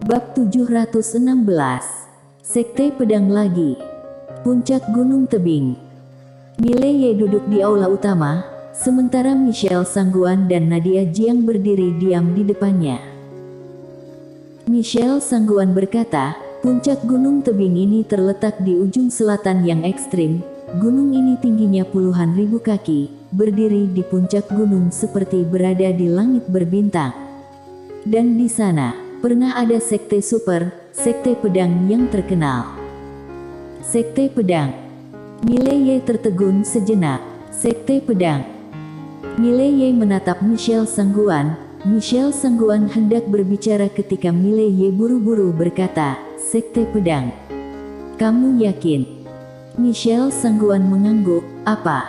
Bab 716. Sekte Pedang Lagi. Puncak Gunung Tebing. Mileye duduk di aula utama, sementara Michelle Sangguan dan Nadia Jiang berdiri diam di depannya. Michelle Sangguan berkata, puncak Gunung Tebing ini terletak di ujung selatan yang ekstrim. Gunung ini tingginya puluhan ribu kaki, berdiri di puncak gunung seperti berada di langit berbintang. Dan di sana pernah ada sekte super, sekte pedang yang terkenal. Sekte pedang. Mileye tertegun sejenak. Sekte pedang. Mileye menatap Michelle Sangguan. Michelle Sangguan hendak berbicara ketika Mileye buru-buru berkata, sekte pedang. Kamu yakin? Michelle Sangguan mengangguk. Apa?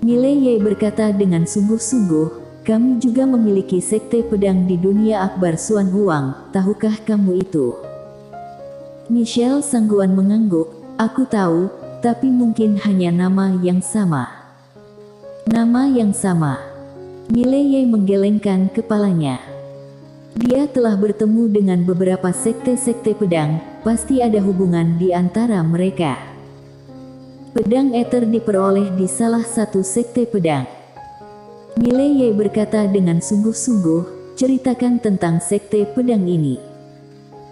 Mileye berkata dengan sungguh-sungguh, kami juga memiliki sekte pedang di dunia akbar Suan Huang, tahukah kamu itu? Michelle Sangguan mengangguk, aku tahu, tapi mungkin hanya nama yang sama. Nama yang sama. Mileye menggelengkan kepalanya. Dia telah bertemu dengan beberapa sekte-sekte pedang, pasti ada hubungan di antara mereka. Pedang ether diperoleh di salah satu sekte pedang. Mileye berkata dengan sungguh-sungguh, ceritakan tentang sekte pedang ini.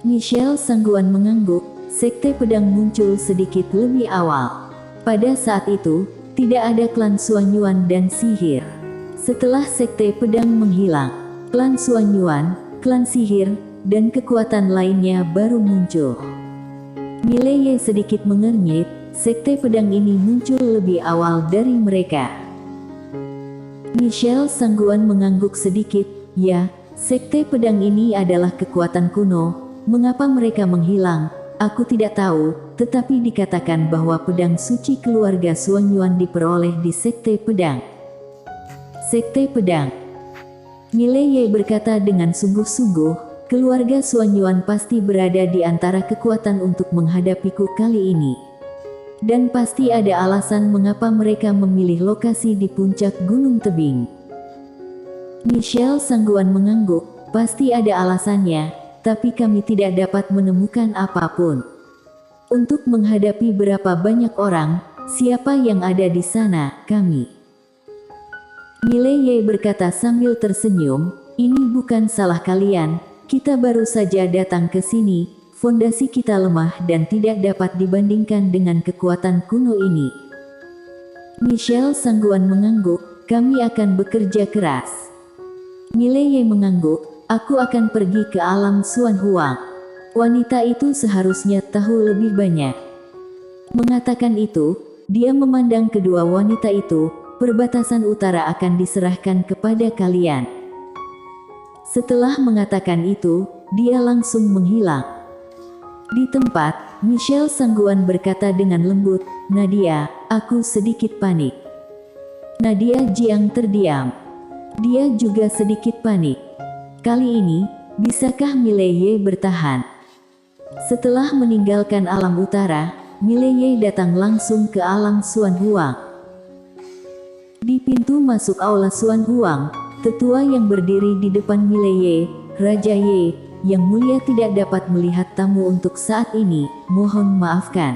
Michelle Sangguan mengangguk, sekte pedang muncul sedikit lebih awal. Pada saat itu, tidak ada klan Suanyuan dan sihir. Setelah sekte pedang menghilang, klan Suanyuan, klan sihir, dan kekuatan lainnya baru muncul. Mileye sedikit mengernyit, sekte pedang ini muncul lebih awal dari mereka. Michelle Sangguan mengangguk sedikit, ya, sekte pedang ini adalah kekuatan kuno, mengapa mereka menghilang, aku tidak tahu, tetapi dikatakan bahwa pedang suci keluarga Suanyuan diperoleh di sekte pedang. Sekte pedang. Mileye berkata dengan sungguh-sungguh, keluarga Suanyuan pasti berada di antara kekuatan untuk menghadapiku kali ini. Dan pasti ada alasan mengapa mereka memilih lokasi di puncak Gunung Tebing. Michelle Sangguan mengangguk, pasti ada alasannya, tapi kami tidak dapat menemukan apapun. Untuk menghadapi berapa banyak orang, siapa yang ada di sana, kami. Mileye berkata sambil tersenyum, ini bukan salah kalian, kita baru saja datang ke sini. Fondasi kita lemah dan tidak dapat dibandingkan dengan kekuatan kuno ini. Michelle Sangguan mengangguk, kami akan bekerja keras. Mileye mengangguk, aku akan pergi ke alam Suan Huang. Wanita itu seharusnya tahu lebih banyak. Mengatakan itu, dia memandang kedua wanita itu, perbatasan utara akan diserahkan kepada kalian. Setelah mengatakan itu, dia langsung menghilang. Di tempat, Michelle Sangguan berkata dengan lembut, Nadia, aku sedikit panik. Nadia Jiang terdiam. Dia juga sedikit panik. Kali ini, bisakah Mileye bertahan? Setelah meninggalkan alam utara, Mileye datang langsung ke alam Suan Huang. Di pintu masuk aula Suan Huang, tetua yang berdiri di depan Mileye, Raja Ye, yang mulia tidak dapat melihat tamu untuk saat ini, mohon maafkan.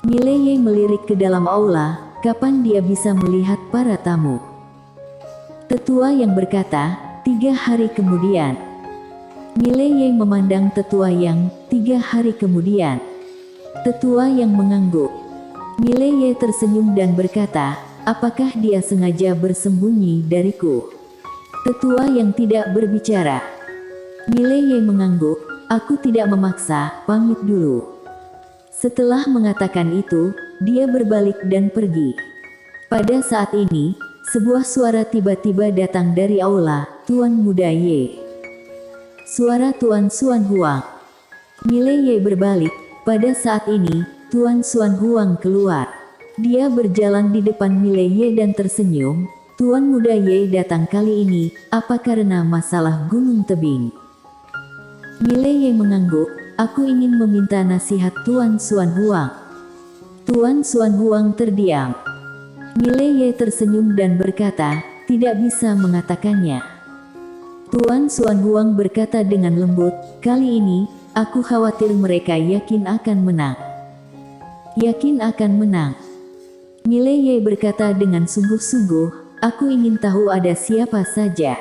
Mileye melirik ke dalam aula, kapan dia bisa melihat para tamu? Tetua yang berkata, 3 hari kemudian. Mileye memandang tetua yang, 3 hari kemudian. Tetua yang mengangguk. Mileye tersenyum dan berkata, apakah dia sengaja bersembunyi dariku? Tetua yang tidak berbicara. Mileye mengangguk, aku tidak memaksa, pamit dulu. Setelah mengatakan itu, dia berbalik dan pergi. Pada saat ini, sebuah suara tiba-tiba datang dari aula, Tuan Muda Ye. Suara Tuan Suan Huang. Mileye berbalik, pada saat ini, Tuan Suan Huang keluar. Dia berjalan di depan Mileye dan tersenyum, Tuan Muda Ye datang kali ini, apa karena masalah Gunung Tebing? Mileye mengangguk, aku ingin meminta nasihat Tuan Suan Huang. Tuan Suan Huang terdiam. Mileye tersenyum dan berkata, tidak bisa mengatakannya. Tuan Xuan Huang berkata dengan lembut, kali ini, aku khawatir mereka yakin akan menang. Yakin akan menang. Mile Ye berkata dengan sungguh-sungguh, aku ingin tahu ada siapa saja.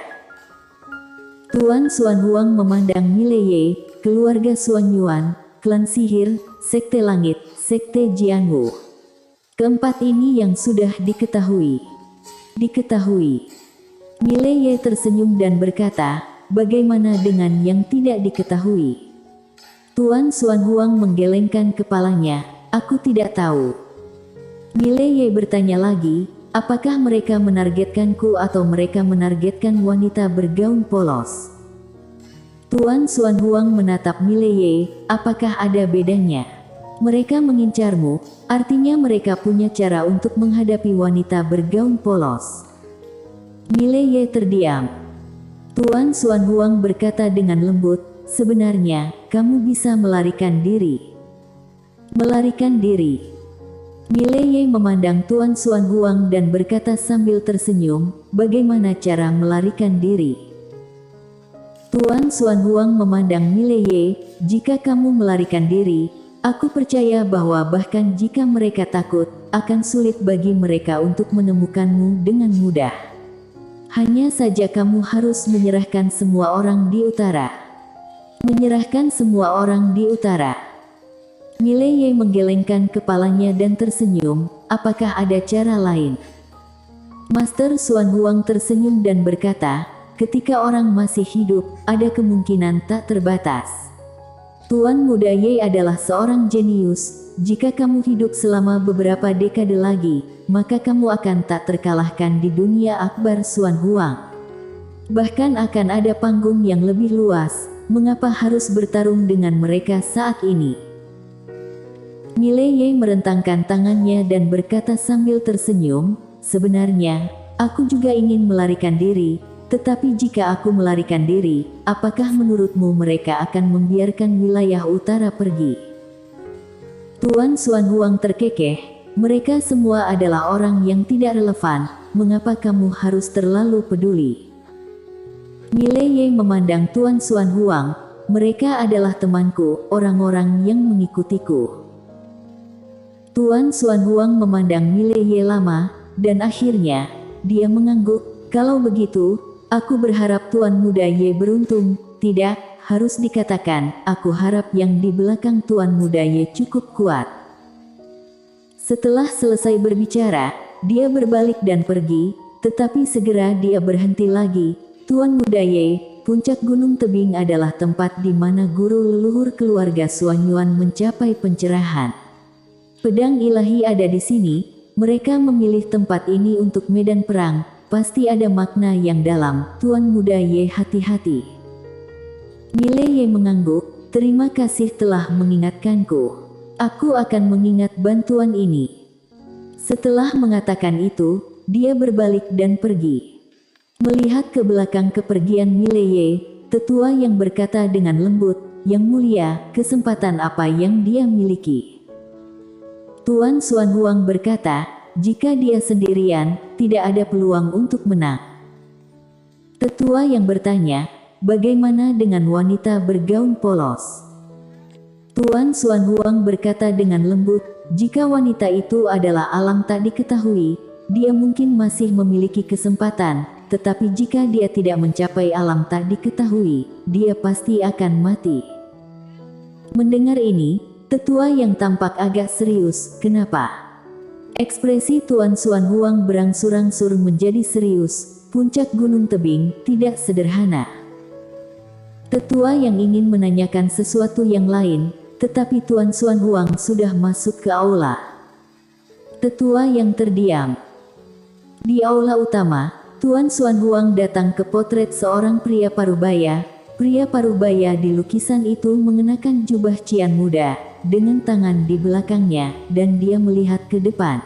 Tuan Xuan Huang memandang Mile Ye, keluarga Xuan Yuan, klan sihir, sekte langit, sekte Jianwu. Keempat ini yang sudah diketahui. Mile Ye tersenyum dan berkata, bagaimana dengan yang tidak diketahui? Tuan Xuan Huang menggelengkan kepalanya, aku tidak tahu. Mile Ye bertanya lagi, apakah mereka menargetkanku atau mereka menargetkan wanita bergaun polos? Tuan Xuan Huang menatap Mile Ye, apakah ada bedanya? Mereka mengincarmu, artinya mereka punya cara untuk menghadapi wanita bergaun polos. Mile Ye terdiam. Tuan Xuan Huang berkata dengan lembut, sebenarnya, kamu bisa melarikan diri. Melarikan diri. Mile Ye memandang Tuan Xuan Huang dan berkata sambil tersenyum, bagaimana cara melarikan diri? Tuan Xuan Huang memandang Mile Ye, jika kamu melarikan diri, aku percaya bahwa bahkan jika mereka takut, akan sulit bagi mereka untuk menemukanmu dengan mudah. Hanya saja kamu harus menyerahkan semua orang di utara. Menyerahkan semua orang di utara. Mile Ye menggelengkan kepalanya dan tersenyum, apakah ada cara lain? Master Xuan Huang tersenyum dan berkata, ketika orang masih hidup, ada kemungkinan tak terbatas. Tuan Muda Ye adalah seorang jenius, jika kamu hidup selama beberapa dekade lagi, maka kamu akan tak terkalahkan di dunia akbar Xuan Huang. Bahkan akan ada panggung yang lebih luas, mengapa harus bertarung dengan mereka saat ini? Mile Ye merentangkan tangannya dan berkata sambil tersenyum, sebenarnya, aku juga ingin melarikan diri, tetapi jika aku melarikan diri, apakah menurutmu mereka akan membiarkan wilayah utara pergi? Tuan Xuan Huang terkekeh, mereka semua adalah orang yang tidak relevan, mengapa kamu harus terlalu peduli? Mile Ye memandang Tuan Xuan Huang, mereka adalah temanku, orang-orang yang mengikutiku. Tuan Xuan Huang memandang Mile Ye lama, dan akhirnya, dia mengangguk, kalau begitu, aku berharap Tuan Muda Ye beruntung, tidak, harus dikatakan, aku harap yang di belakang Tuan Muda Ye cukup kuat. Setelah selesai berbicara, dia berbalik dan pergi, tetapi segera dia berhenti lagi. Tuan Muda Ye, puncak Gunung Tebing adalah tempat di mana guru leluhur keluarga Xuan Yuan mencapai pencerahan. Pedang ilahi ada di sini, mereka memilih tempat ini untuk medan perang, pasti ada makna yang dalam, Tuan Muda Ye hati-hati. Mile Ye mengangguk, terima kasih telah mengingatkanku. Aku akan mengingat bantuan ini. Setelah mengatakan itu, dia berbalik dan pergi. Melihat ke belakang kepergian Mile Ye, tetua yang berkata dengan lembut, yang mulia, kesempatan apa yang dia miliki? Tuan Xuan Huang berkata, jika dia sendirian, tidak ada peluang untuk menang. Tetua yang bertanya, bagaimana dengan wanita bergaun polos? Tuan Xuan Huang berkata dengan lembut, jika wanita itu adalah alam tak diketahui, dia mungkin masih memiliki kesempatan, tetapi jika dia tidak mencapai alam tak diketahui, dia pasti akan mati. Mendengar ini, tetua yang tampak agak serius, kenapa? Ekspresi Tuan Xuan Huang berangsur-angsur menjadi serius, puncak Gunung Tebing tidak sederhana. Tetua yang ingin menanyakan sesuatu yang lain, tetapi Tuan Xuan Huang sudah masuk ke aula. Tetua yang terdiam. Di aula utama, Tuan Xuan Huang datang ke potret seorang pria parubaya. Pria parubaya di lukisan itu mengenakan jubah cian muda, dengan tangan di belakangnya, dan dia melihat ke depan.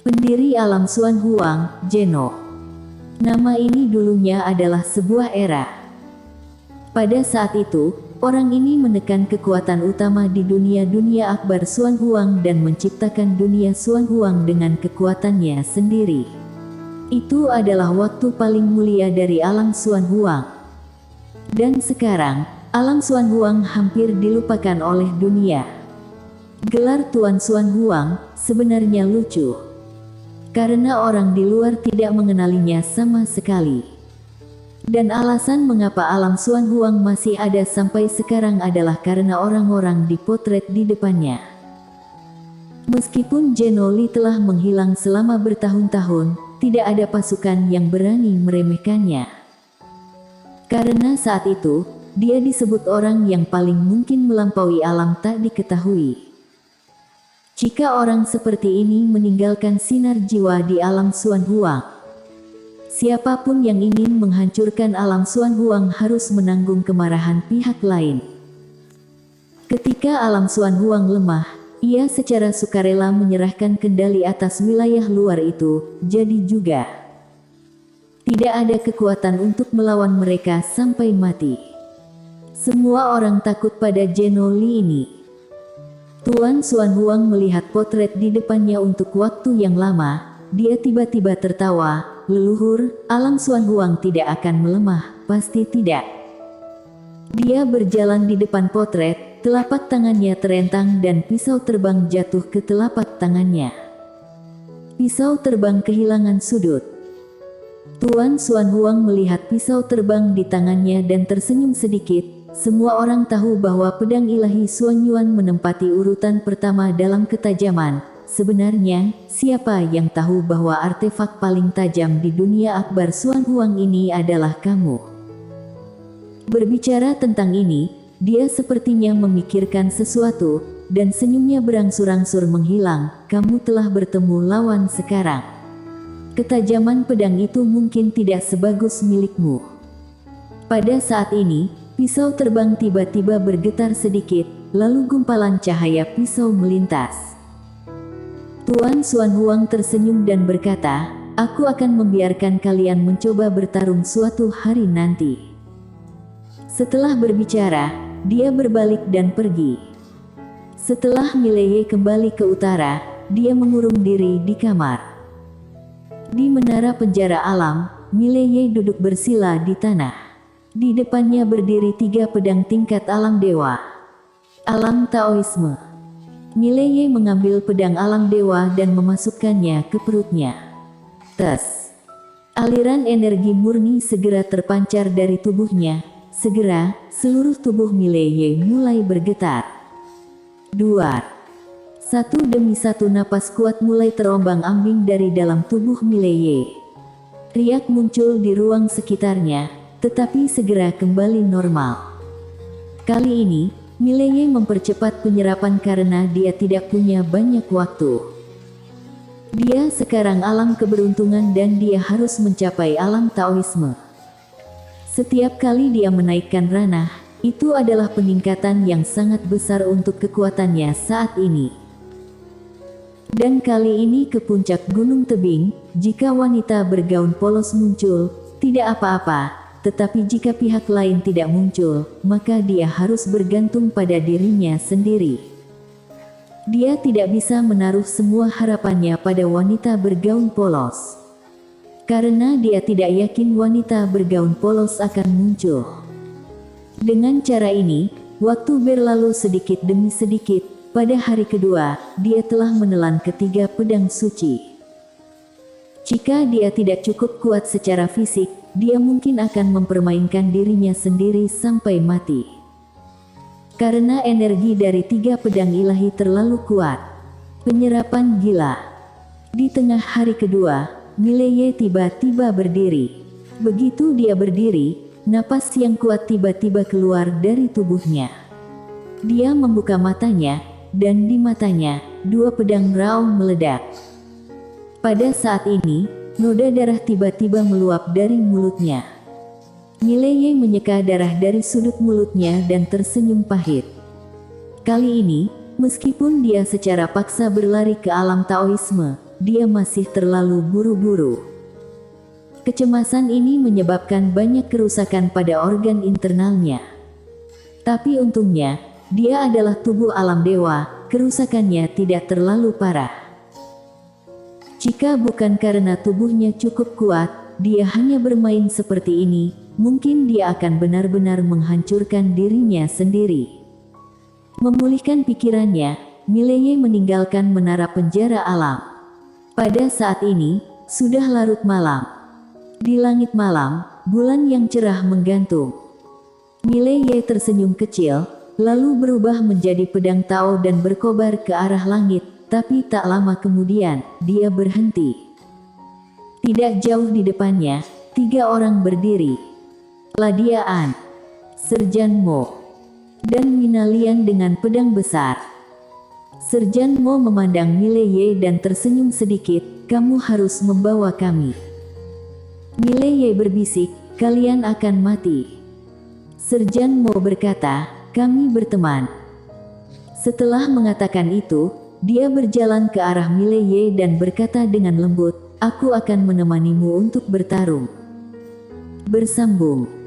Pendiri alam Xuan Huang, Zheno. Nama ini dulunya adalah sebuah era. Pada saat itu, orang ini menekan kekuatan utama di dunia akbar Xuan Huang dan menciptakan dunia Xuan Huang dengan kekuatannya sendiri. Itu adalah waktu paling mulia dari alam Xuan Huang. Dan sekarang, alam Xuan Huang hampir dilupakan oleh dunia. Gelar Tuan Xuan Huang sebenarnya lucu. Karena orang di luar tidak mengenalinya sama sekali. Dan alasan mengapa alam Xuan Huang masih ada sampai sekarang adalah karena orang-orang dipotret di depannya. Meskipun Zheno Li telah menghilang selama bertahun-tahun, tidak ada pasukan yang berani meremehkannya. Karena saat itu, dia disebut orang yang paling mungkin melampaui alam tak diketahui. Jika orang seperti ini meninggalkan sinar jiwa di alam Xuan Huang, siapapun yang ingin menghancurkan alam Xuan Huang harus menanggung kemarahan pihak lain. Ketika alam Xuan Huang lemah, ia secara sukarela menyerahkan kendali atas wilayah luar itu, jadi juga tidak ada kekuatan untuk melawan mereka sampai mati. Semua orang takut pada Zheno Li ini. Tuan Xuan Huang melihat potret di depannya untuk waktu yang lama, dia tiba-tiba tertawa, "Leluhur, alam Xuan Huang tidak akan melemah, pasti tidak." Dia berjalan di depan potret. Telapak tangannya terentang dan pisau terbang jatuh ke telapak tangannya. Pisau terbang kehilangan sudut. Tuan Xuan Huang melihat pisau terbang di tangannya dan tersenyum sedikit. Semua orang tahu bahwa pedang ilahi Xuan Yuan menempati urutan pertama dalam ketajaman. Sebenarnya, siapa yang tahu bahwa artefak paling tajam di dunia akbar Xuan Huang ini adalah kamu? Berbicara tentang ini, dia sepertinya memikirkan sesuatu, dan senyumnya berangsur-angsur menghilang. "Kamu telah bertemu lawan sekarang. Ketajaman pedang itu mungkin tidak sebagus milikmu." Pada saat ini, pisau terbang tiba-tiba bergetar sedikit, lalu gumpalan cahaya pisau melintas. Tuan Xuan Huang tersenyum dan berkata, "Aku akan membiarkan kalian mencoba bertarung suatu hari nanti." Setelah berbicara, dia berbalik dan pergi. Setelah Mileye kembali ke utara, dia mengurung diri di kamar. Di menara penjara alam, Mileye duduk bersila di tanah. Di depannya berdiri 3 pedang tingkat alam dewa. Alam Taoisme. Mileye mengambil pedang alam dewa dan memasukkannya ke perutnya. Tes. Aliran energi murni segera terpancar dari tubuhnya. Segera, seluruh tubuh Mileye mulai bergetar. Duar. Satu demi satu napas kuat mulai terombang-ambing dari dalam tubuh Mileye. Riak muncul di ruang sekitarnya, tetapi segera kembali normal. Kali ini, Mileye mempercepat penyerapan karena dia tidak punya banyak waktu. Dia sekarang alam keberuntungan dan dia harus mencapai alam Taoisme. Setiap kali dia menaikkan ranah, itu adalah peningkatan yang sangat besar untuk kekuatannya saat ini. Dan kali ini ke puncak gunung tebing, jika wanita bergaun polos muncul, tidak apa-apa, tetapi jika pihak lain tidak muncul, maka dia harus bergantung pada dirinya sendiri. Dia tidak bisa menaruh semua harapannya pada wanita bergaun polos. Karena dia tidak yakin wanita bergaun polos akan muncul. Dengan cara ini, waktu berlalu sedikit demi sedikit. Pada hari kedua, dia telah menelan ketiga pedang suci. Jika dia tidak cukup kuat secara fisik, dia mungkin akan mempermainkan dirinya sendiri sampai mati. Karena energi dari 3 pedang ilahi terlalu kuat. Penyerapan gila. Di tengah hari kedua, Mileye tiba-tiba berdiri. Begitu dia berdiri, napas yang kuat tiba-tiba keluar dari tubuhnya. Dia membuka matanya, dan di matanya, 2 pedang raung meledak. Pada saat ini, noda darah tiba-tiba meluap dari mulutnya. Mileye menyeka darah dari sudut mulutnya dan tersenyum pahit. Kali ini, meskipun dia secara paksa berlari ke alam Taoisme, dia masih terlalu buru-buru. Kecemasan ini menyebabkan banyak kerusakan pada organ internalnya. Tapi untungnya, dia adalah tubuh alam dewa, kerusakannya tidak terlalu parah. Jika bukan karena tubuhnya cukup kuat, dia hanya bermain seperti ini, mungkin dia akan benar-benar menghancurkan dirinya sendiri. Memulihkan pikirannya, Mileye meninggalkan menara penjara alam. Pada saat ini, sudah larut malam. Di langit malam, bulan yang cerah menggantung. Mileye tersenyum kecil, lalu berubah menjadi pedang Tao dan berkobar ke arah langit, tapi tak lama kemudian, dia berhenti. Tidak jauh di depannya, 3 orang berdiri. Ladia An, Serjan Mo, dan Minalian dengan pedang besar. Serjan Mo memandang Mileye dan tersenyum sedikit, "Kamu harus membawa kami." Mileye berbisik, "Kalian akan mati." Serjan Mo berkata, "Kami berteman." Setelah mengatakan itu, dia berjalan ke arah Mileye dan berkata dengan lembut, "Aku akan menemanimu untuk bertarung." Bersambung.